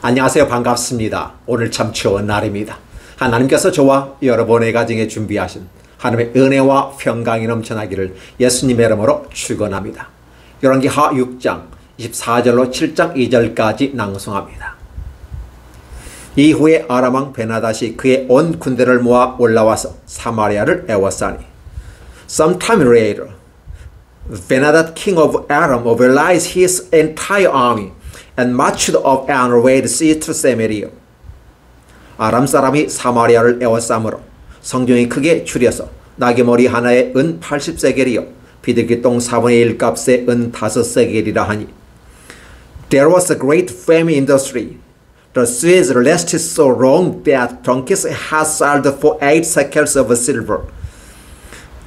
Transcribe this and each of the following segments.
안녕하세요. 반갑습니다. 오늘 참 좋은 날입니다. 하나님께서 저와 여러분의 가정에 준비하신 하나님의 은혜와 평강이 넘쳐나기를 예수님의 이름으로 축원합니다. 열왕기하 6장 24절로 7장 2절까지 낭송합니다. 이후에 아람왕 베나닷이 그의 온 군대를 모아 올라와서 사마리아를 에워싸니 Sometime later, Benhadad king of Aram mobilized his entire army and marched up and laid siege to Samaria. 아람 사람이 사마리아를 에워싸므로 성중이 크게 추려서 나귀머리 하나에 은 80세겔이요 비둘기똥 4분의 1 값에 은 5세겔이라 하니 There was a great famine industry. The Suez lasted so long that donkeys had sold for 8 shekels of silver,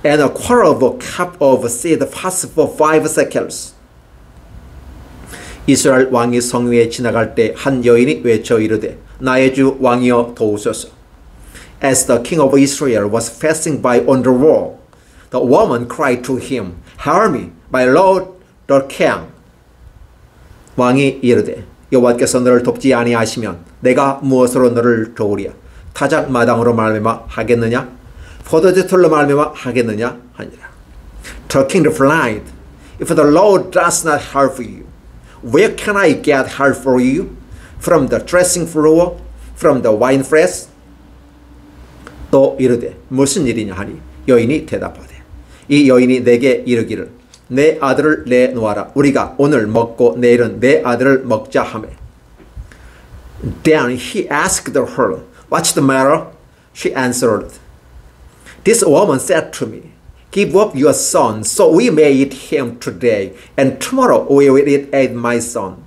and a quarter of a cup of seed passed for 5 shekels. 이스라엘 왕이 성 위에 지나갈 때 한 여인이 외쳐 이르되 나의 주 왕이여 도우소서. As the king of Israel was passing by on the wall, the woman cried to him, Help me, my lord the king. 왕이 이르되 여호와께서 너를 돕지 아니하시면 내가 무엇으로 너를 도우랴? 타작 마당으로 말미암아 하겠느냐? 포도주틀로 말미암아 하겠느냐? 하니라. The king replied, If the Lord does not help you, where can I get help for you? From the threshing floor? From the winepress? 또 이르되 무슨 일이냐 하니 여인이 대답하되 이 여인이 내게 이르기를 내 아들을 내놓아라. 우리가 오늘 먹고 내일은 내 아들을 먹자 하매. Then he asked her, What's the matter? She answered, This woman said to me, Give up your son, so we may eat him today, and tomorrow we will eat my son.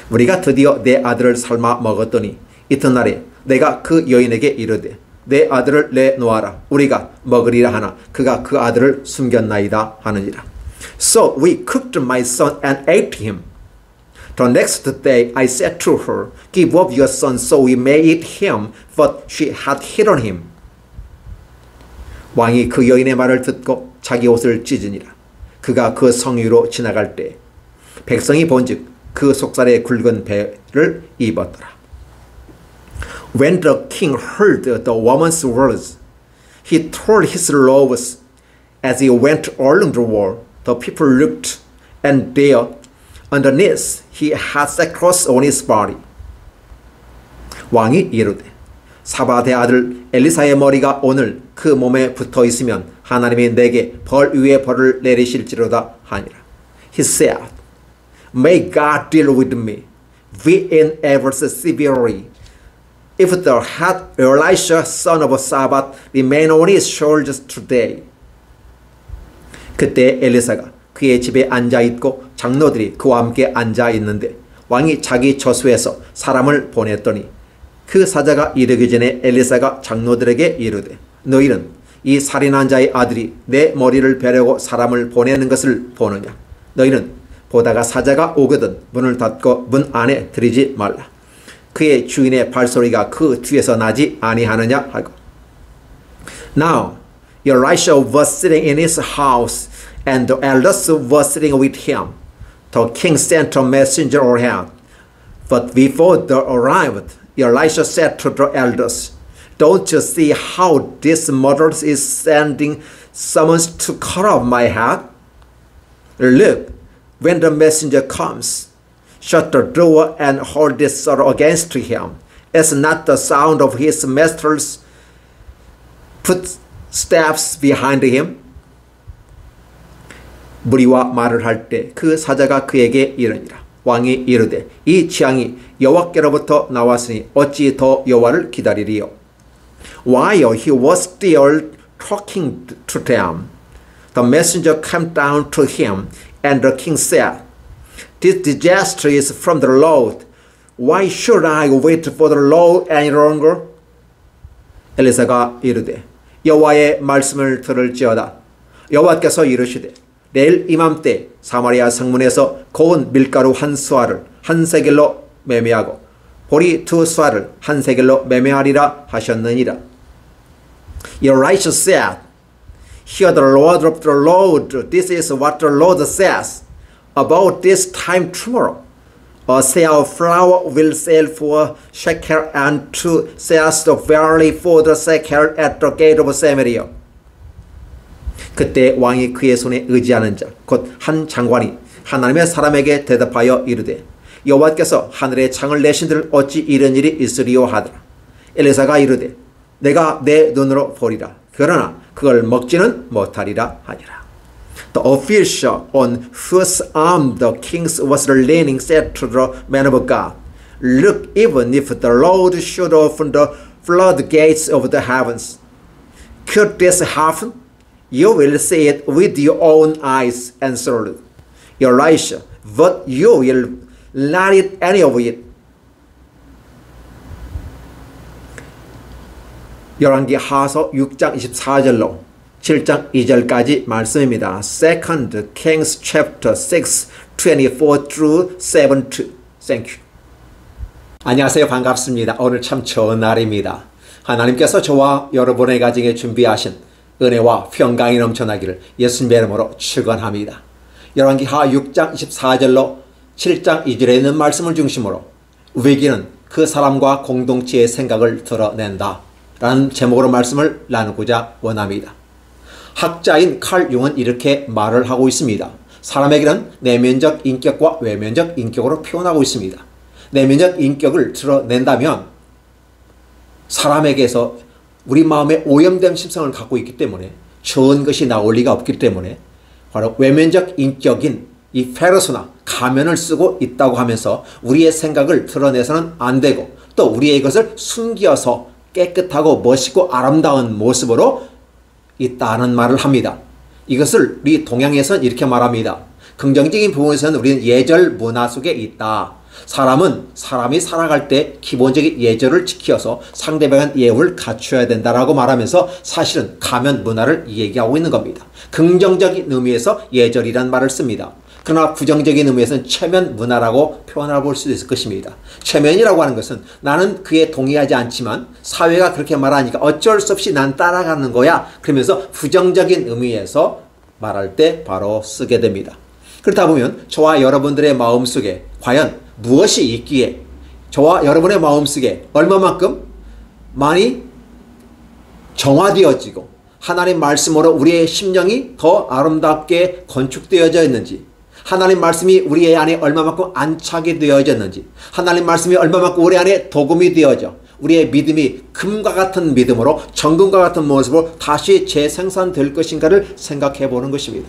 우리가 드디어 내 아들을 삶아 먹었더니 이튿날에 내가 그 여인에게 이르되 내 아들을 내놓아라. 우리가 먹으리라 하나 그가 그 아들을 숨겼나이다 하느니라. So we cooked my son and ate him. The next day I said to her, Give up your son so we may eat him. But she had hidden him. 왕이 그 여인의 말을 듣고 자기 옷을 찢으니라. 그가 그 성 위로 지나갈 때 백성이 본즉 그 속살에 굵은 배를 입었더라. When the king heard the woman's words, he tore his robes as he went along the wall. The people looked, and there, underneath, he had sackcloth on his body. 왕이 이르되 사바의 아들 엘리사의 머리가 오늘 그 몸에 붙어 있으면 하나님이 내게 벌 위에 벌을 내리실지로다 하니라. He said, May God deal with me, we in ever severely. If the head Elisha son of Shaphat remain on his shoulders today. 그때 엘리사가 그의 집에 앉아 있고 장로들이 그와 함께 앉아 있는데 왕이 자기 저수에서 사람을 보냈더니 그 사자가 이르기 전에 엘리사가 장로들에게 이르되 너희는 이 살인한 자의 아들이 내 머리를 베려고 사람을 보내는 것을 보느냐? 너희는 보다가 사자가 오거든 문을 닫고 문 안에 들이지 말라. 그의 주인의 발소리가 그 뒤에서 나지 아니하느냐 하고. Now Elisha was sitting in his house, and the elders were sitting with him. The king sent a messenger ahead, but before they arrived, Elisha said to the elders, Don't you see how this murderer is sending summons to cut off my head? Look, when the messenger comes, shut the door and hold this sword against him. Is not the sound of his master's footsteps behind him? 무리와 말을 할 때 그 사자가 그에게 이르니라. 왕이 이르되 이 취향이 여호와께로부터 나왔으니 어찌 더 여호와를 기다리리요? While he was still talking to them, the messenger came down to him, and the king said, This disaster is from the Lord. Why should I wait for the Lord any longer? 엘리사가 이르되 여호와의 말씀을 들을지어다. 여호와께서 이르시되 내일 이맘때 사마리아 성문에서 고운 밀가루 한 수아를 한 세겔로 매매하고 보리 2 수아를 한 세겔로 매매하리라 하셨느니라. Elisha said, Hear the word of the Lord. This is what the Lord says. About this time tomorrow, A seah of flour will sell for shekel and 2 seahs of barley for the shekel at the gate of Samaria. 그때 왕이 그의 손에 의지하는 자 곧 한 장관이 하나님의 사람에게 대답하여 이르되 여호와께서 하늘에 창을 내신들 어찌 이런 일이 있으리요 하더라. 엘리사가 이르되 내가 내 눈으로 보리라. 그러나 그걸 먹지는 못하리라 하니라. The official on whose arm the king was leaning said to the man of God, Look, even if the Lord should open the floodgates of the heavens, could this happen? You will see it with your own eyes, answered Elisha, but you will not eat any of it. 열왕기 하서 6장 24절로 7장 2절까지 말씀입니다. Second Kings chapter 6, 24 through 72. Thank you. 안녕하세요. 반갑습니다. 오늘 참 좋은 날입니다. 하나님께서 저와 여러분의 가정에 준비하신 은혜와 평강이 넘쳐나기를 예수님의 이름으로 축원합니다. 열왕기 하 6장 24절로 7장 2절에 있는 말씀을 중심으로 위기는 그 사람과 공동체의 생각을 드러낸다 라는 제목으로 말씀을 나누고자 원합니다. 학자인 칼 융은 이렇게 말을 하고 있습니다. 사람에게는 내면적 인격과 외면적 인격으로 표현하고 있습니다. 내면적 인격을 드러낸다면 사람에게서 우리 마음에 오염된 심성을 갖고 있기 때문에 좋은 것이 나올 리가 없기 때문에 바로 외면적 인격인 이 페르소나 가면을 쓰고 있다고 하면서 우리의 생각을 드러내서는 안 되고 또 우리의 것을 숨겨서 깨끗하고 멋있고 아름다운 모습으로 있다는 말을 합니다. 이것을 우리 동양에서는 이렇게 말합니다. 긍정적인 부분에서는 우리는 예절 문화 속에 있다. 사람은 사람이 살아갈 때 기본적인 예절을 지켜서 상대방의 예우를 갖춰야 된다라고 말하면서 사실은 가면 문화를 얘기하고 있는 겁니다. 긍정적인 의미에서 예절이란 말을 씁니다. 그러나 부정적인 의미에서는 체면 문화라고 표현해 볼 수도 있을 것입니다. 체면이라고 하는 것은 나는 그에 동의하지 않지만 사회가 그렇게 말하니까 어쩔 수 없이 난 따라가는 거야. 그러면서 부정적인 의미에서 말할 때 바로 쓰게 됩니다. 그렇다 보면 저와 여러분들의 마음속에 과연 무엇이 있기에 저와 여러분의 마음속에 얼마만큼 많이 정화되어지고 하나님 말씀으로 우리의 심령이 더 아름답게 건축되어져 있는지, 하나님 말씀이 우리의 안에 얼마만큼 안착이 되어졌는지, 하나님 말씀이 얼마만큼 우리 안에 도금이 되어져 우리의 믿음이 금과 같은 믿음으로 정금과 같은 모습으로 다시 재생산될 것인가를 생각해 보는 것입니다.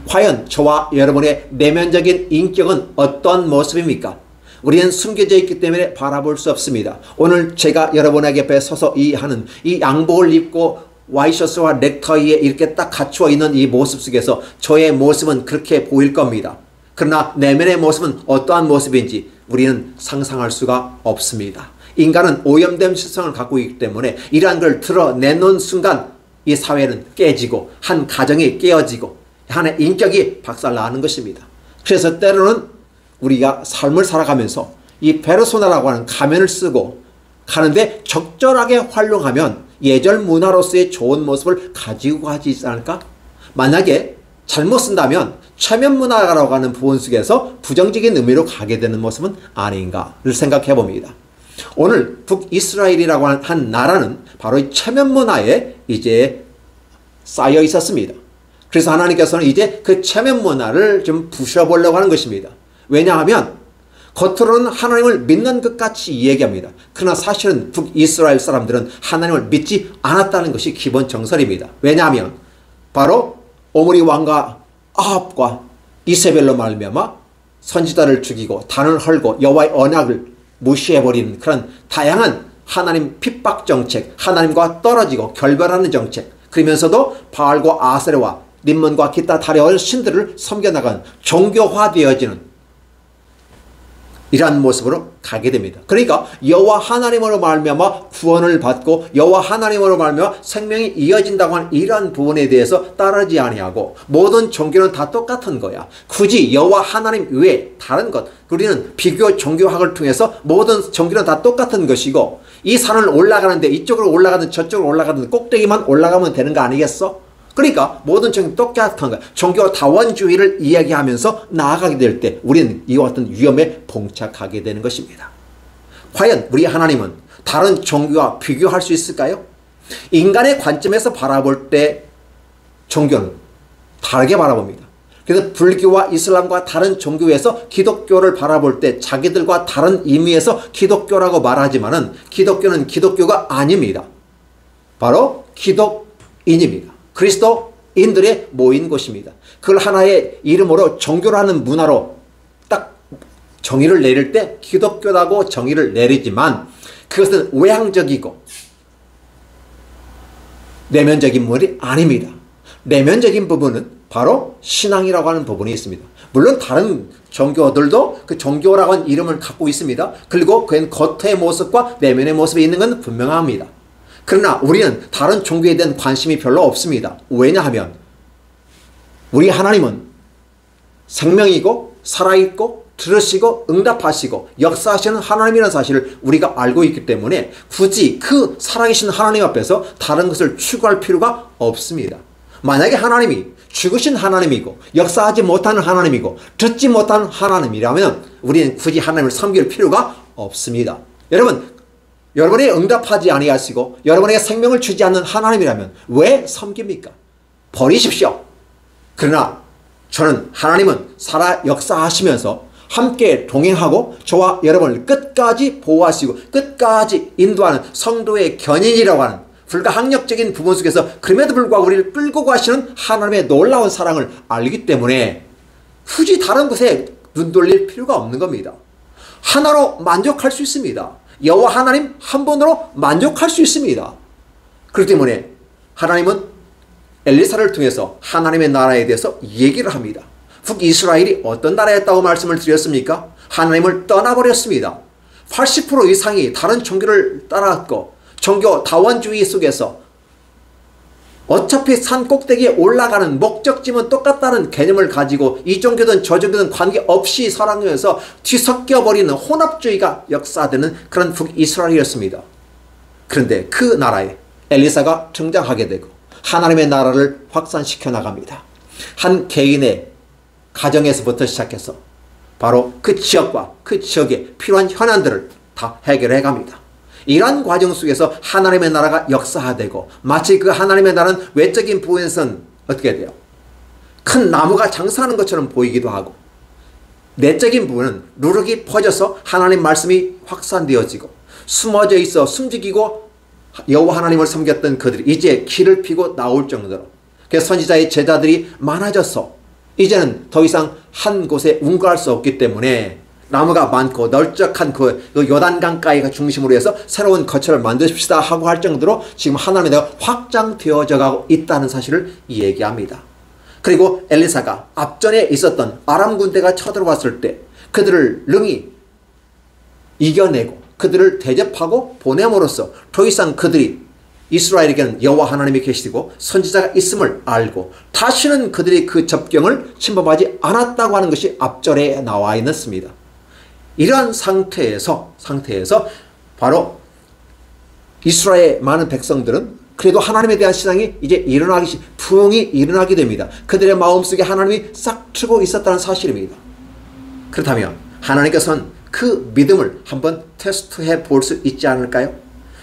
과연 저와 여러분의 내면적인 인격은 어떤 모습입니까? 우리는 숨겨져 있기 때문에 바라볼 수 없습니다. 오늘 제가 여러분에게 앞에 서서 하는 이 양복을 입고 와이셔츠와 넥타이에 이렇게 딱 갖추어 있는 이 모습 속에서 저의 모습은 그렇게 보일 겁니다. 그러나 내면의 모습은 어떠한 모습인지 우리는 상상할 수가 없습니다. 인간은 오염된 실성을 갖고 있기 때문에 이러한 걸 드러내는 순간 이 사회는 깨지고 한 가정이 깨어지고 하나의 인격이 박살나는 것입니다. 그래서 때로는 우리가 삶을 살아가면서 이 페르소나라고 하는 가면을 쓰고 가는데 적절하게 활용하면 예절 문화로서의 좋은 모습을 가지고 가지 않을까? 만약에 잘못 쓴다면 체면 문화라고 하는 부분 속에서 부정적인 의미로 가게 되는 모습은 아닌가를 생각해 봅니다. 오늘 북이스라엘이라고 한 나라는 바로 이 체면 문화에 이제 쌓여 있었습니다. 그래서 하나님께서는 이제 그 체면 문화를 좀 부셔보려고 하는 것입니다. 왜냐하면 겉으로는 하나님을 믿는 것 같이 얘기합니다. 그러나 사실은 북이스라엘 사람들은 하나님을 믿지 않았다는 것이 기본 정설입니다. 왜냐하면 바로 오므리 왕과 아합과 이세벨로 말미암아 선지자를 죽이고 단을 헐고 여호와의 언약을 무시해버리는 그런 다양한 하나님 핍박 정책, 하나님과 떨어지고 결별하는 정책, 그러면서도 바알과 아세르와 림몬과 기타 다른 신들을 섬겨나간 종교화되어지는 이러한 모습으로 가게 됩니다. 그러니까 여호와 하나님으로 말미암아 구원을 받고 여호와 하나님으로 말미암아 생명이 이어진다고 하는 이러한 부분에 대해서 따르지 아니하고 모든 종교는 다 똑같은 거야. 굳이 여호와 하나님 외에 다른 것, 우리는 비교 종교학을 통해서 모든 종교는 다 똑같은 것이고 이 산을 올라가는데 이쪽으로 올라가든 저쪽으로 올라가든 꼭대기만 올라가면 되는 거 아니겠어? 그러니까 모든 종교 똑같은 거야. 종교 다원주의를 이야기하면서 나아가게 될 때 우리는 이와 같은 위험에 봉착하게 되는 것입니다. 과연 우리 하나님은 다른 종교와 비교할 수 있을까요? 인간의 관점에서 바라볼 때 종교는 다르게 바라봅니다. 그래서 불교와 이슬람과 다른 종교에서 기독교를 바라볼 때 자기들과 다른 의미에서 기독교라고 말하지만은 기독교는 기독교가 아닙니다. 바로 기독인입니다. 그리스도인들의 모인 곳입니다. 그걸 하나의 이름으로 종교라는 문화로 딱 정의를 내릴 때 기독교라고 정의를 내리지만 그것은 외향적이고 내면적인 부분이 아닙니다. 내면적인 부분은 바로 신앙이라고 하는 부분이 있습니다. 물론 다른 종교들도 그 종교라고 하는 이름을 갖고 있습니다. 그리고 그는 겉의 모습과 내면의 모습이 있는 건 분명합니다. 그러나 우리는 다른 종교에 대한 관심이 별로 없습니다. 왜냐하면 우리 하나님은 생명이고 살아있고 들으시고 응답하시고 역사하시는 하나님이라는 사실을 우리가 알고 있기 때문에 굳이 그 살아계신 하나님 앞에서 다른 것을 추구할 필요가 없습니다. 만약에 하나님이 죽으신 하나님이고 역사하지 못하는 하나님이고 듣지 못하는 하나님이라면 우리는 굳이 하나님을 섬길 필요가 없습니다. 여러분이 응답하지 아니하시고 여러분에게 생명을 주지 않는 하나님이라면 왜 섬깁니까? 버리십시오. 그러나 저는 하나님은 살아 역사하시면서 함께 동행하고 저와 여러분을 끝까지 보호하시고 끝까지 인도하는 성도의 견인이라고 하는 불가항력적인 부분 속에서 그럼에도 불구하고 우리를 끌고 가시는 하나님의 놀라운 사랑을 알기 때문에 굳이 다른 것에 눈 돌릴 필요가 없는 겁니다. 하나로 만족할 수 있습니다. 여호와 하나님 한 분으로 만족할 수 있습니다. 그렇기 때문에 하나님은 엘리사를 통해서 하나님의 나라에 대해서 얘기를 합니다. 북이스라엘이 어떤 나라였다고 말씀을 드렸습니까? 하나님을 떠나버렸습니다. 80% 이상이 다른 종교를 따라갔고 종교 다원주의 속에서 어차피 산 꼭대기에 올라가는 목적지는 똑같다는 개념을 가지고 이 종교든 저 종교든 관계없이 살아가면서 뒤섞여버리는 혼합주의가 역사되는 그런 북이스라엘이었습니다. 그런데 그 나라에 엘리사가 등장하게 되고 하나님의 나라를 확산시켜 나갑니다. 한 개인의 가정에서부터 시작해서 바로 그 지역과 그 지역에 필요한 현안들을 다 해결해 갑니다. 이러한 과정 속에서 하나님의 나라가 역사화되고 마치 그 하나님의 나라는 외적인 부분에서는 어떻게 돼요? 큰 나무가 장사하는 것처럼 보이기도 하고 내적인 부분은 누룩이 퍼져서 하나님 말씀이 확산되어지고 숨어져 있어 숨죽이고 여호와 하나님을 섬겼던 그들이 이제 길을 피고 나올 정도로 그래서 선지자의 제자들이 많아져서 이제는 더 이상 한 곳에 운거할 수 없기 때문에 나무가 많고 널쩍한 그 요단강가에 중심으로 해서 새로운 거처를 만드십시다 하고 할 정도로 지금 하나님의 나라가 확장되어져 가고 있다는 사실을 얘기합니다. 그리고 엘리사가 앞전에 있었던 아람 군대가 쳐들어왔을 때 그들을 능히 이겨내고 그들을 대접하고 보냄으로써 더 이상 그들이 이스라엘에게는 여호와 하나님이 계시고 선지자가 있음을 알고 다시는 그들이 그 접경을 침범하지 않았다고 하는 것이 앞절에 나와 있습니다. 이러한 상태에서 바로 이스라엘의 많은 백성들은 그래도 하나님에 대한 신앙이 이제 부흥이 일어나게 됩니다. 그들의 마음속에 하나님이 싹 트고 있었다는 사실입니다. 그렇다면 하나님께서는 그 믿음을 한번 테스트해 볼 수 있지 않을까요?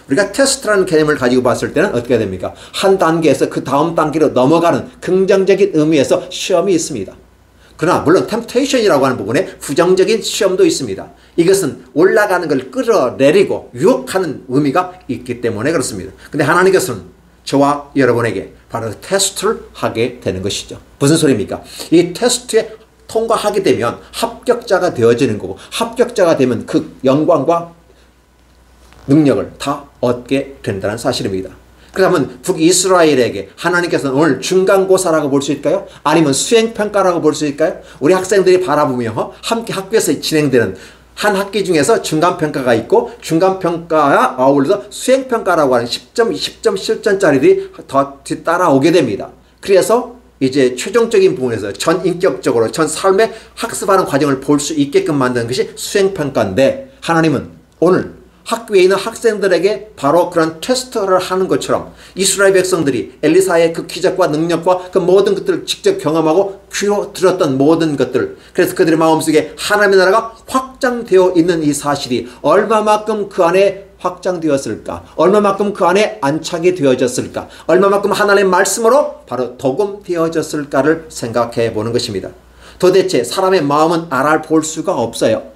우리가 테스트라는 개념을 가지고 봤을 때는 어떻게 됩니까? 한 단계에서 그 다음 단계로 넘어가는 긍정적인 의미에서 시험이 있습니다. 그러나 물론 템테이션이라고 하는 부분에 부정적인 시험도 있습니다. 이것은 올라가는 걸 끌어내리고 유혹하는 의미가 있기 때문에 그렇습니다. 근데 하나님께서는 저와 여러분에게 바로 테스트를 하게 되는 것이죠. 무슨 소리입니까? 이 테스트에 통과하게 되면 합격자가 되어지는 거고 합격자가 되면 그 영광과 능력을 다 얻게 된다는 사실입니다. 그러면 북이스라엘에게 하나님께서는 오늘 중간고사라고 볼 수 있을까요? 아니면 수행평가라고 볼 수 있을까요? 우리 학생들이 바라보며 함께 학교에서 진행되는 한 학기 중에서 중간평가가 있고 중간평가와 아울러서 수행평가라고 하는 10점, 20점, 10점짜리들이 더 뒤따라오게 됩니다. 그래서 이제 최종적인 부분에서 전인격적으로 전 삶의 학습하는 과정을 볼 수 있게끔 만드는 것이 수행평가인데 하나님은 오늘 학교에 있는 학생들에게 바로 그런 테스트를 하는 것처럼 이스라엘 백성들이 엘리사의 그 기적과 능력과 그 모든 것들을 직접 경험하고 귀로 들었던 모든 것들, 그래서 그들의 마음속에 하나님의 나라가 확장되어 있는 이 사실이 얼마만큼 그 안에 확장되었을까, 얼마만큼 그 안에 안착이 되어졌을까, 얼마만큼 하나님의 말씀으로 바로 도금되어졌을까를 생각해 보는 것입니다. 도대체 사람의 마음은 알아볼 수가 없어요.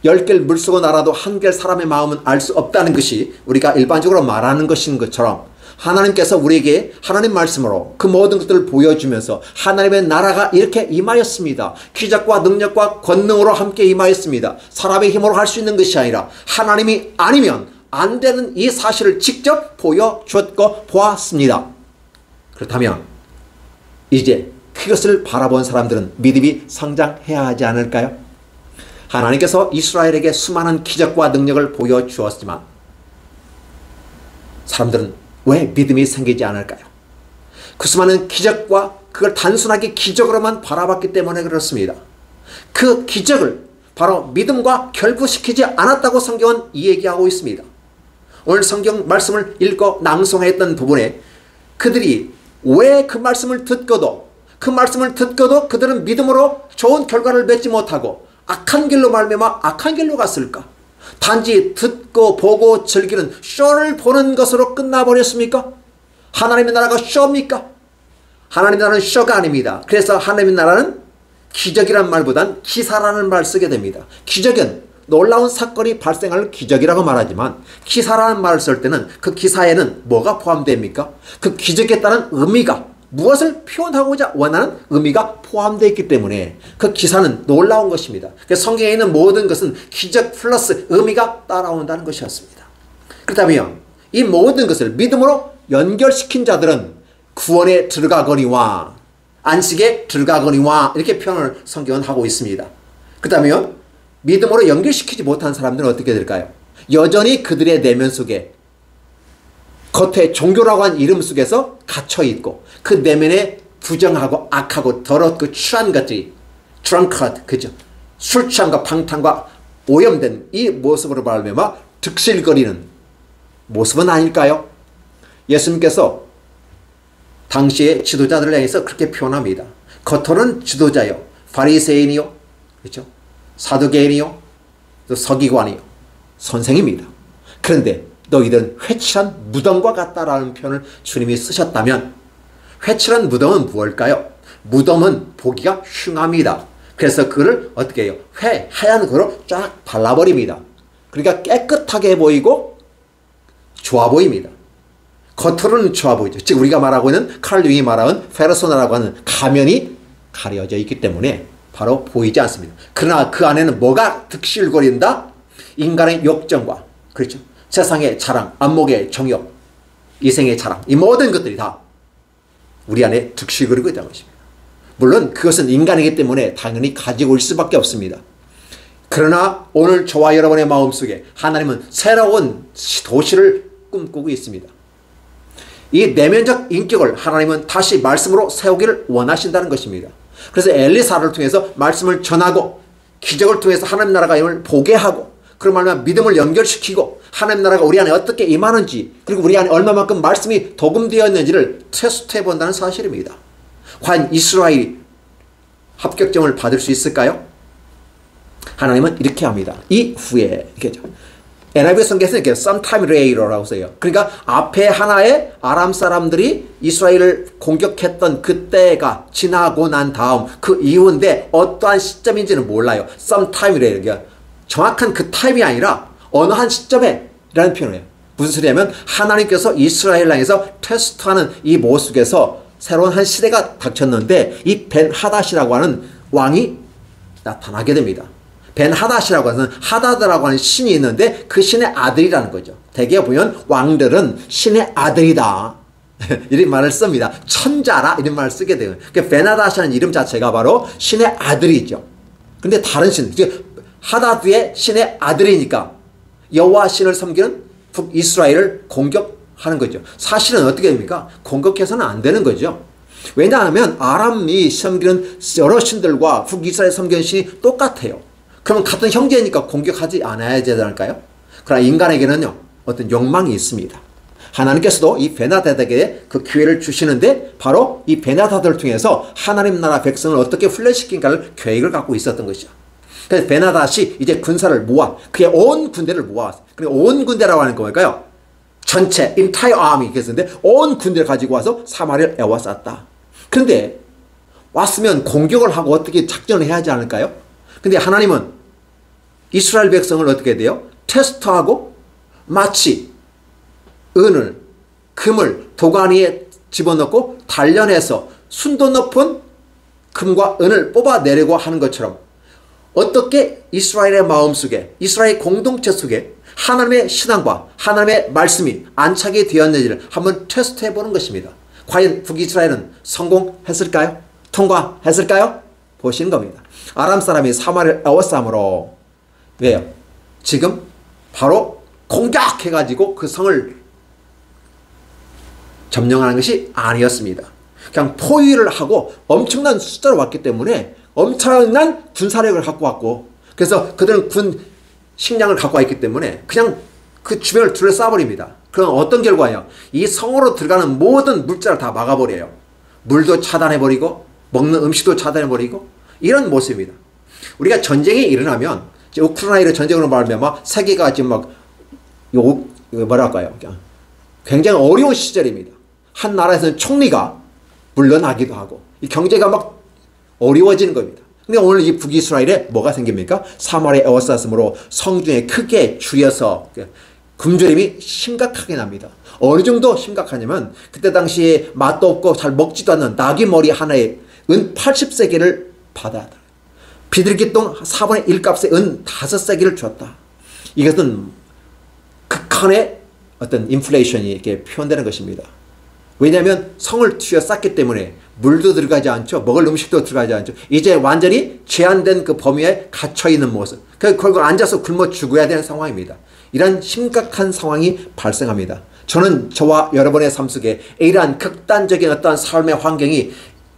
10개를 물속은 알아도 한 개를 사람의 마음은 알 수 없다는 것이 우리가 일반적으로 말하는 것인 것처럼, 하나님께서 우리에게 하나님 말씀으로 그 모든 것들을 보여주면서 하나님의 나라가 이렇게 임하였습니다. 기적과 능력과 권능으로 함께 임하였습니다. 사람의 힘으로 할 수 있는 것이 아니라 하나님이 아니면 안 되는 이 사실을 직접 보여주었고 보았습니다. 그렇다면 이제 그것을 바라본 사람들은 믿음이 성장해야 하지 않을까요? 하나님께서 이스라엘에게 수많은 기적과 능력을 보여주었지만 사람들은 왜 믿음이 생기지 않을까요? 그 수많은 기적과 그걸 단순하게 기적으로만 바라봤기 때문에 그렇습니다. 그 기적을 바로 믿음과 결부시키지 않았다고 성경은 이야기하고 있습니다. 오늘 성경 말씀을 읽고 낭송했던 부분에 그들이 왜 그 말씀을 듣고도 그들은 믿음으로 좋은 결과를 맺지 못하고 악한 길로 말미암아 악한 길로 갔을까? 단지 듣고 보고 즐기는 쇼를 보는 것으로 끝나버렸습니까? 하나님의 나라가 쇼입니까? 하나님의 나라는 쇼가 아닙니다. 그래서 하나님의 나라는 기적이란 말보단 기사라는 말을 쓰게 됩니다. 기적은 놀라운 사건이 발생할 기적이라고 말하지만 기사라는 말을 쓸 때는 그 기사에는 뭐가 포함됩니까? 그 기적에 따른 의미가, 무엇을 표현하고자 원하는 의미가 포함되어 있기 때문에 그 기사는 놀라운 것입니다. 성경에 있는 모든 것은 기적 플러스 의미가 따라온다는 것이었습니다. 그렇다면 이 모든 것을 믿음으로 연결시킨 자들은 구원에 들어가거니와 안식에 들어가거니와 이렇게 표현을 성경은 하고 있습니다. 그렇다면 믿음으로 연결시키지 못한 사람들은 어떻게 될까요? 여전히 그들의 내면 속에 겉에 종교라고 한 이름 속에서 갇혀있고 그 내면에 부정하고 악하고 더럽고 취한 것들이 drunkard, 그죠? 술 취함과 방탕과 오염된 이 모습으로 말하면 득실거리는 모습은 아닐까요? 예수님께서 당시의 지도자들을 향해서 그렇게 표현합니다. 겉으로는 지도자요, 바리새인이요, 그렇죠? 사두개인이요, 또 서기관이요, 선생입니다. 그런데 너희들은 회칠한 무덤과 같다라는 표현을 주님이 쓰셨다면 회칠한 무덤은 무엇일까요? 무덤은 보기가 흉합니다. 그래서 그거를 어떻게 해요? 하얀 거로 쫙 발라버립니다. 그러니까 깨끗하게 보이고 좋아 보입니다. 겉으로는 좋아 보이죠. 즉 우리가 말하고 있는 칼 융이 말하는 페르소나라고 하는 가면이 가려져 있기 때문에 바로 보이지 않습니다. 그러나 그 안에는 뭐가 득실거린다? 인간의 욕정과, 그렇죠? 세상의 자랑, 안목의 정욕, 이생의 자랑, 이 모든 것들이 다 우리 안에 득실거리고 있다는 것입니다. 물론 그것은 인간이기 때문에 당연히 가지고 올 수밖에 없습니다. 그러나 오늘 저와 여러분의 마음속에 하나님은 새로운 도시를 꿈꾸고 있습니다. 이 내면적 인격을 하나님은 다시 말씀으로 세우기를 원하신다는 것입니다. 그래서 엘리사를 통해서 말씀을 전하고 기적을 통해서 하나님 나라가 임을 보게 하고 그런 말만 믿음을 연결시키고 하나님 나라가 우리 안에 어떻게 임하는지 그리고 우리 안에 얼마만큼 말씀이 도금되어 있는지를 테스트해 본다는 사실입니다. 과연 이스라엘이 합격점을 받을 수 있을까요? 하나님은 이렇게 합니다. 이후에 이렇게 NIV 성경에서 이렇게 sometime later라고 써요. 그러니까 앞에 하나의 아람 사람들이 이스라엘을 공격했던 그때가 지나고 난 다음 그 이후인데 어떠한 시점인지는 몰라요. sometime later. 그러니까 정확한 그 타임이 아니라 어느 한 시점에 라는 표현을 해요. 무슨 소리냐면 하나님께서 이스라엘 향해서 테스트하는 이 모습에서 새로운 한 시대가 닥쳤는데 이 벤하닷이라고 하는 왕이 나타나게 됩니다. 벤하닷이라고 하는 하다드라고 하는 신이 있는데 그 신의 아들이라는 거죠. 대개 보면 왕들은 신의 아들이다 이런 말을 씁니다. 천자라 이런 말을 쓰게 돼요. 그러니까 벤하닷이라는 이름 자체가 바로 신의 아들이죠. 근데 다른 신, 하다드의 신의 아들이니까 여호와 신을 섬기는 북이스라엘을 공격하는 거죠. 사실은 어떻게 됩니까? 공격해서는 안 되는 거죠. 왜냐하면 아람이 섬기는 여러 신들과 북이스라엘 섬기는 신이 똑같아요. 그러면 같은 형제니까 공격하지 않아야 되지 않을까요? 그러나 인간에게는요, 어떤 욕망이 있습니다. 하나님께서도 이 베나다드에게 그 기회를 주시는데 바로 이 베나다드를 통해서 하나님 나라 백성을 어떻게 훈련시킨가를 계획을 갖고 있었던 것이죠. 그래서 베나다시 이제 군사를 모아 그의 온 군대를 모아, 그리고 온 군대라고 하는 거 뭘까요? 전체 entire army 그랬는데 온 군대를 가지고 와서 사마리아를 에워쌌다. 그런데 왔으면 공격을 하고 어떻게 작전을 해야 하지 않을까요? 근데 하나님은 이스라엘 백성을 어떻게 돼요? 테스트하고 마치 은을, 금을 도가니에 집어넣고 단련해서 순도 높은 금과 은을 뽑아내려고 하는 것처럼 어떻게 이스라엘의 마음속에, 이스라엘 공동체 속에 하나님의 신앙과 하나님의 말씀이 안착이 되었는지를 한번 테스트해 보는 것입니다. 과연 북이스라엘은 성공했을까요? 통과했을까요? 보시는 겁니다. 아람 사람이 사마리아를 에워싸므로 왜요? 지금 바로 공격해가지고 그 성을 점령하는 것이 아니었습니다. 그냥 포위를 하고 엄청난 숫자로 왔기 때문에 엄청난 군사력을 갖고 왔고, 그래서 그들은 군 식량을 갖고 왔기 때문에 그냥 그 주변을 둘러싸버립니다. 그럼 어떤 결과예요? 이 성으로 들어가는 모든 물자를 다 막아버려요. 물도 차단해버리고 먹는 음식도 차단해버리고 이런 모습입니다. 우리가 전쟁이 일어나면 우크라이나 전쟁으로 말하면 세계가 지금 막 뭐랄까요? 굉장히 어려운 시절입니다. 한 나라에서는 총리가 물러나기도 하고 이 경제가 막 어려워지는 겁니다. 근데 오늘 이 북이스라엘에 뭐가 생깁니까? 사마리아 에워쌌으므로 성중에 크게 줄여서 굶주림이 심각하게 납니다. 어느 정도 심각하냐면 그때 당시에 맛도 없고 잘 먹지도 않는 나귀 머리 하나에 은 80세겔을 받아야 돼. 비둘기똥 4분의 1 값에 은 5세겔을 줬다. 이것은 극한의 어떤 인플레이션이 이렇게 표현되는 것입니다. 왜냐하면 성을 쥐어쌌기 때문에 물도 들어가지 않죠. 먹을 음식도 들어가지 않죠. 이제 완전히 제한된 그 범위에 갇혀있는 모습. 결국 앉아서 굶어 죽어야 되는 상황입니다. 이런 심각한 상황이 발생합니다. 저는 저와 여러분의 삶 속에 이러한 극단적인 어떤 삶의 환경이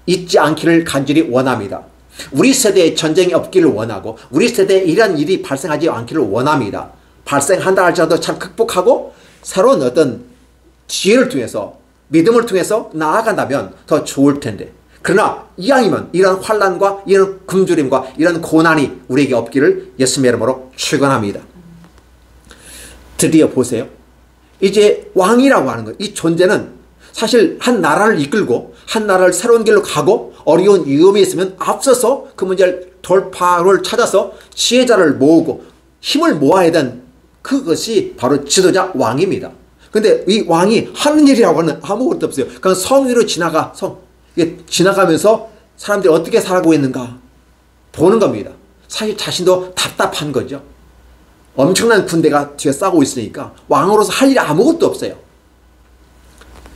있지 않기를 간절히 원합니다. 우리 세대에 전쟁이 없기를 원하고 우리 세대에 이러한 일이 발생하지 않기를 원합니다. 발생한다 할지라도 잘 극복하고 새로운 어떤 지혜를 통해서 믿음을 통해서 나아간다면 더 좋을 텐데, 그러나 이왕이면 이런 환난과 이런 굶주림과 이런 고난이 우리에게 없기를 예수님의 이름으로 축원합니다. 드디어 보세요. 이제 왕이라고 하는 것, 이 존재는 사실 한 나라를 이끌고 한 나라를 새로운 길로 가고 어려운 위험이 있으면 앞서서 그 문제를 돌파를 찾아서 지혜자를 모으고 힘을 모아야 되는 그것이 바로 지도자 왕입니다. 근데 이 왕이 하는 일이라고 하는 아무것도 없어요. 그냥 성 위로 지나가면서 사람들이 어떻게 살아가고 있는가 보는 겁니다. 사실 자신도 답답한 거죠. 엄청난 군대가 뒤에 싸고 있으니까 왕으로서 할 일이 아무것도 없어요.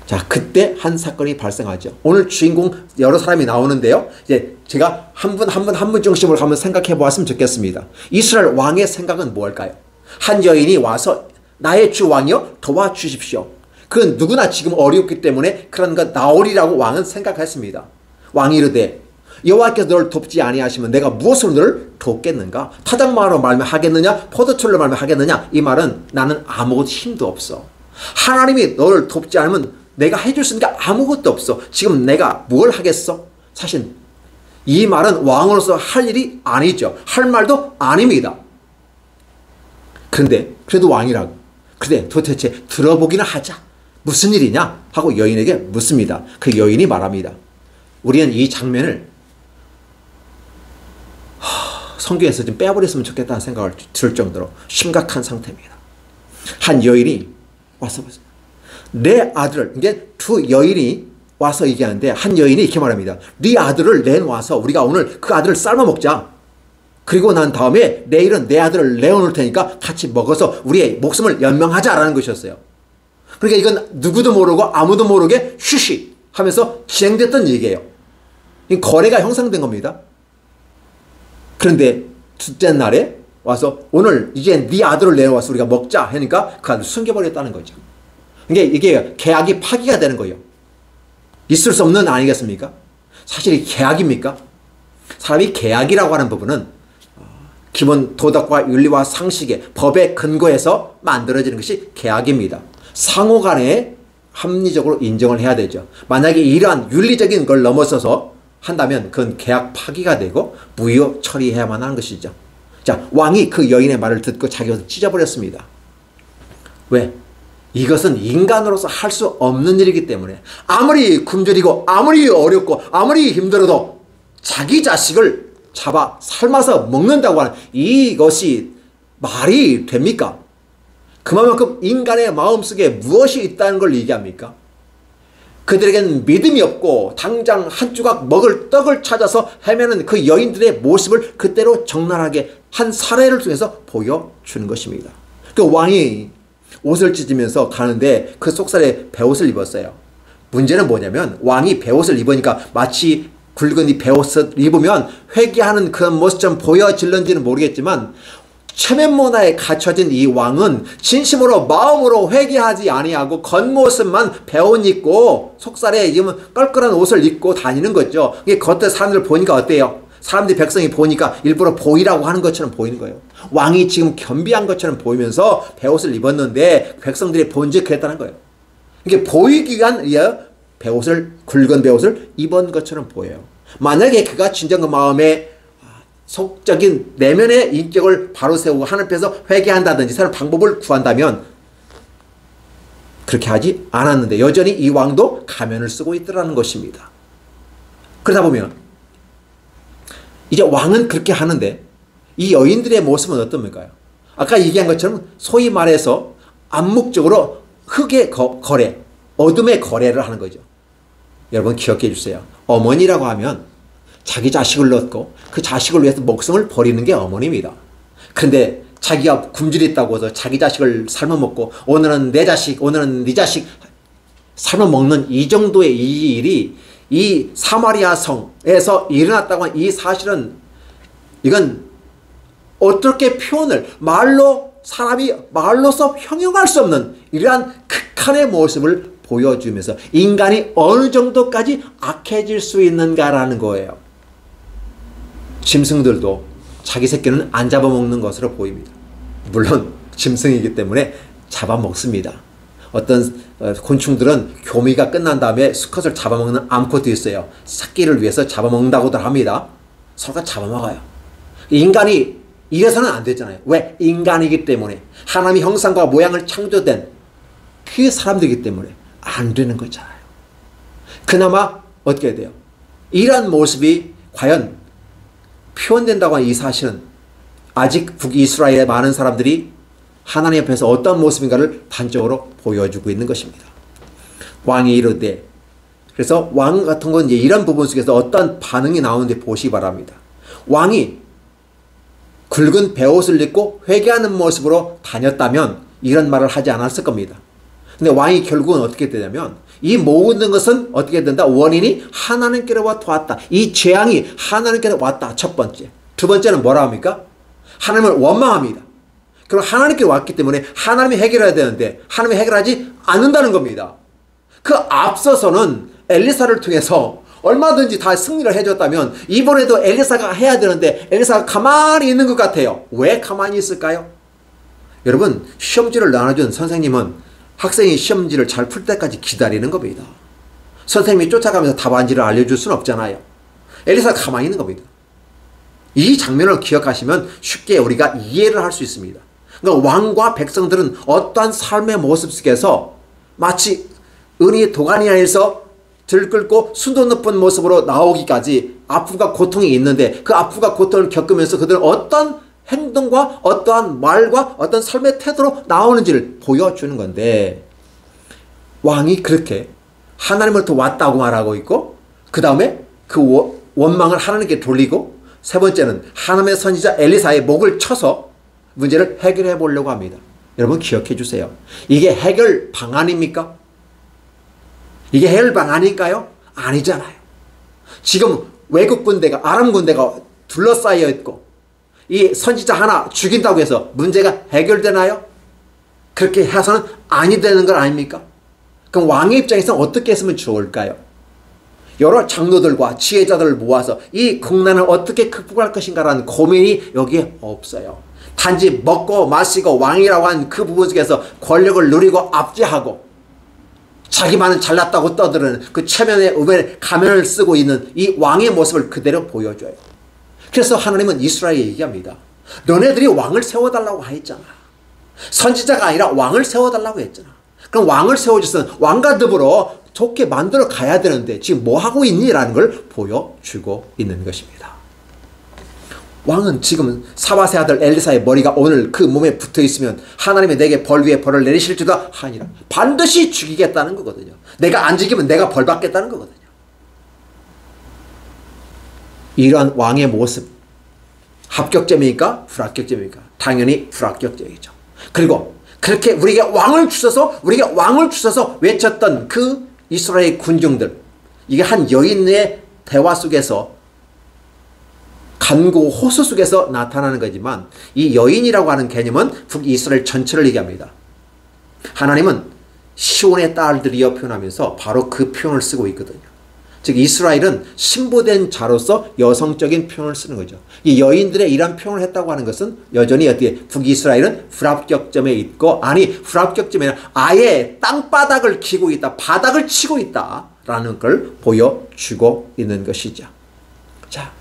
자, 그때 한 사건이 발생하죠. 오늘 주인공 여러 사람이 나오는데요. 이제 제가 한 분 중심으로 한번 생각해 보았으면 좋겠습니다. 이스라엘 왕의 생각은 뭘까요? 한 여인이 와서 나의 주 왕이여 도와주십시오. 그건 누구나 지금 어렵기 때문에 그런 것 나오리라고 왕은 생각했습니다. 왕이 이르되 여호와께서 너를 돕지 아니하시면 내가 무엇으로 너를 돕겠는가? 타작마로 말면 하겠느냐? 포도철로 말면 하겠느냐? 이 말은 나는 아무것도 힘도 없어. 하나님이 너를 돕지 않으면 내가 해줄 수 있는 게 아무것도 없어. 지금 내가 뭘 하겠어? 사실 이 말은 왕으로서 할 일이 아니죠. 할 말도 아닙니다. 그런데 그래도 왕이라고. 그래 도대체 들어보기나 하자. 무슨 일이냐? 하고 여인에게 묻습니다. 그 여인이 말합니다. 우리는 이 장면을 성경에서 좀 빼버렸으면 좋겠다는 생각을 들 정도로 심각한 상태입니다. 한 여인이 와서 내 아들을, 이게 두 여인이 와서 얘기하는데 한 여인이 이렇게 말합니다. 네 아들을 내놓아서 우리가 오늘 그 아들을 삶아 먹자. 그리고 난 다음에 내일은 내 아들을 내어놓을 테니까 같이 먹어서 우리의 목숨을 연명하자라는 것이었어요. 그러니까 이건 누구도 모르고 아무도 모르게 쉬쉬 하면서 진행됐던 얘기예요. 거래가 형성된 겁니다. 그런데 둘째 날에 와서 오늘 이제 네 아들을 내놓아서 우리가 먹자 하니까 그 아들을 숨겨버렸다는 거죠. 이게 계약이 파기가 되는 거예요. 있을 수 없는 아니겠습니까? 사실 이 계약입니까? 사람이 계약이라고 하는 부분은 기본 도덕과 윤리와 상식의 법의 근거에서 만들어지는 것이 계약입니다. 상호 간에 합리적으로 인정을 해야 되죠. 만약에 이러한 윤리적인 걸 넘어서서 한다면 그건 계약 파기가 되고 무효 처리해야만 하는 것이죠. 자, 왕이 그 여인의 말을 듣고 자기 옷을 찢어버렸습니다. 왜? 이것은 인간으로서 할 수 없는 일이기 때문에 아무리 굶주리고 아무리 어렵고 아무리 힘들어도 자기 자식을 잡아 삶아서 먹는다고 하는 이것이 말이 됩니까? 그만큼 인간의 마음속에 무엇이 있다는 걸 얘기합니까? 그들에게는 믿음이 없고 당장 한 조각 먹을 떡을 찾아서 헤매는 그 여인들의 모습을 그대로 적나라하게 한 사례를 통해서 보여주는 것입니다. 그 왕이 옷을 찢으면서 가는데 그 속살에 베옷을 입었어요. 문제는 뭐냐면 왕이 베옷을 입으니까 마치 굵은 이 베옷을 입으면 회개하는 그런 모습처럼 보여질는지는 모르겠지만 체면 문화에 갖춰진 이 왕은 진심으로 마음으로 회개하지 아니하고 겉모습만 베옷 입고 속살에 입으면 껄껄한 옷을 입고 다니는 거죠. 이게 겉에 사람들 보니까 어때요? 사람들이 백성이 보니까 일부러 보이라고 하는 것처럼 보이는 거예요. 왕이 지금 겸비한 것처럼 보이면서 베옷을 입었는데 백성들이 본즉 그랬다는 거예요. 이게 보이기 위한 베옷을 굵은 베옷을 입은 것처럼 보여요. 만약에 그가 진정 그 마음에 속적인 내면의 인격을 바로 세우고 하나님 앞에서 회개한다든지 새로운 방법을 구한다면 그렇게 하지 않았는데 여전히 이 왕도 가면을 쓰고 있더라는 것입니다. 그러다 보면 이제 왕은 그렇게 하는데 이 여인들의 모습은 어떻습니까? 아까 얘기한 것처럼 소위 말해서 암묵적으로 흙의 거래, 어둠의 거래를 하는 거죠. 여러분 기억해 주세요. 어머니라고 하면 자기 자식을 낳고 그 자식을 위해서 목숨을 버리는 게 어머니입니다. 그런데 자기가 굶주렸다고 해서 자기 자식을 삶아먹고 오늘은 내 자식, 오늘은 네 자식 삶아먹는 이 정도의 이 일이 이 사마리아 성에서 일어났다고 한 이 사실은 이건 어떻게 표현을 사람이 말로서 형용할 수 없는 이러한 극한의 모습을 보여주면서 인간이 어느 정도까지 악해질 수 있는가라는 거예요. 짐승들도 자기 새끼는 안 잡아먹는 것으로 보입니다. 물론 짐승이기 때문에 잡아먹습니다. 어떤 곤충들은 교미가 끝난 다음에 수컷을 잡아먹는 암컷도 있어요. 새끼를 위해서 잡아먹는다고들 합니다. 서로가 잡아먹어요. 인간이 이래서는 안 되잖아요. 왜? 인간이기 때문에 하나님의 형상과 모양을 창조된 그 사람들이기 때문에 안 되는 거잖아요. 그나마 어떻게 돼요? 이러한 모습이 과연 표현된다고 하는 이 사실은 아직 북이스라엘의 많은 사람들이 하나님 앞에서 어떤 모습인가를 단적으로 보여주고 있는 것입니다. 왕이 이르되, 그래서 왕 같은 건 이제 이런 부분 속에서 어떤 반응이 나오는지 보시기 바랍니다. 왕이 굵은 베옷을 입고 회개하는 모습으로 다녔다면 이런 말을 하지 않았을 겁니다. 근데 왕이 결국은 어떻게 되냐면 이 모든 것은 어떻게 된다? 원인이 하나님께로부터 왔다. 이 재앙이 하나님께로 왔다. 첫 번째. 두 번째는 뭐라 합니까? 하나님을 원망합니다. 그럼 하나님께 왔기 때문에 하나님이 해결해야 되는데 하나님이 해결하지 않는다는 겁니다. 그 앞서서는 엘리사를 통해서 얼마든지 다 승리를 해줬다면 이번에도 엘리사가 해야 되는데 엘리사가 가만히 있는 것 같아요. 왜 가만히 있을까요? 여러분 시험지를 나눠준 선생님은 학생이 시험지를 잘 풀 때까지 기다리는 겁니다. 선생님이 쫓아가면서 답안지를 알려줄 수는 없잖아요. 엘리사가 가만히 있는 겁니다. 이 장면을 기억하시면 쉽게 우리가 이해를 할 수 있습니다. 그러니까 왕과 백성들은 어떠한 삶의 모습 속에서 마치 은이 도가니 안에서 들끓고 순도 높은 모습으로 나오기까지 아픔과 고통이 있는데 그 아픔과 고통을 겪으면서 그들은 어떤 행동과 어떠한 말과 어떤 삶의 태도로 나오는지를 보여주는 건데 왕이 그렇게 하나님으로부터 왔다고 말하고 있고 그 다음에 그 원망을 하나님께 돌리고 세 번째는 하나님의 선지자 엘리사의 목을 쳐서 문제를 해결해 보려고 합니다. 여러분 기억해 주세요. 이게 해결 방안입니까? 이게 해결 방안일까요? 아니잖아요. 지금 외국 군대가 아람 군대가 둘러싸여 있고 이 선지자 하나 죽인다고 해서 문제가 해결되나요? 그렇게 해서는 아니 되는 건 아닙니까? 그럼 왕의 입장에서는 어떻게 했으면 좋을까요? 여러 장로들과 지혜자들을 모아서 이 국난을 어떻게 극복할 것인가라는 고민이 여기에 없어요. 단지 먹고 마시고 왕이라고 한 그 부분 속에서 권력을 누리고 압제하고 자기만은 잘났다고 떠드는 그 체면의 가면을 쓰고 있는 이 왕의 모습을 그대로 보여줘요. 그래서 하나님은 이스라엘에 얘기합니다. 너네들이 왕을 세워달라고 했잖아. 선지자가 아니라 왕을 세워달라고 했잖아. 그럼 왕을 세워줬으면 왕과 더불어 좋게 만들어 가야 되는데 지금 뭐 하고 있니? 라는 걸 보여주고 있는 것입니다. 왕은 지금 사바세 아들 엘리사의 머리가 오늘 그 몸에 붙어 있으면 하나님이 내게 벌 위에 벌을 내리실지도 하니라. 반드시 죽이겠다는 거거든요. 내가 안 죽이면 내가 벌 받겠다는 거거든요. 이러한 왕의 모습, 합격점입니까? 불합격점입니까? 당연히 불합격점이죠. 그리고 그렇게 우리에게 왕을 주셔서 외쳤던 그 이스라엘 군중들, 이게 한 여인의 대화 속에서 간구 호소 속에서 나타나는 거지만 이 여인이라고 하는 개념은 북이스라엘 전체를 얘기합니다. 하나님은 시온의 딸들이여 표현하면서 바로 그 표현을 쓰고 있거든요. 즉 이스라엘은 신부된 자로서 여성적인 표현을 쓰는 거죠. 이 여인들의 이런 표현을 했다고 하는 것은 여전히 어떻게 북이스라엘은 불합격점에 있고, 아니 불합격점에 아니라 아예 땅바닥을 기고 있다, 바닥을 치고 있다라는 걸 보여주고 있는 것이죠. 자,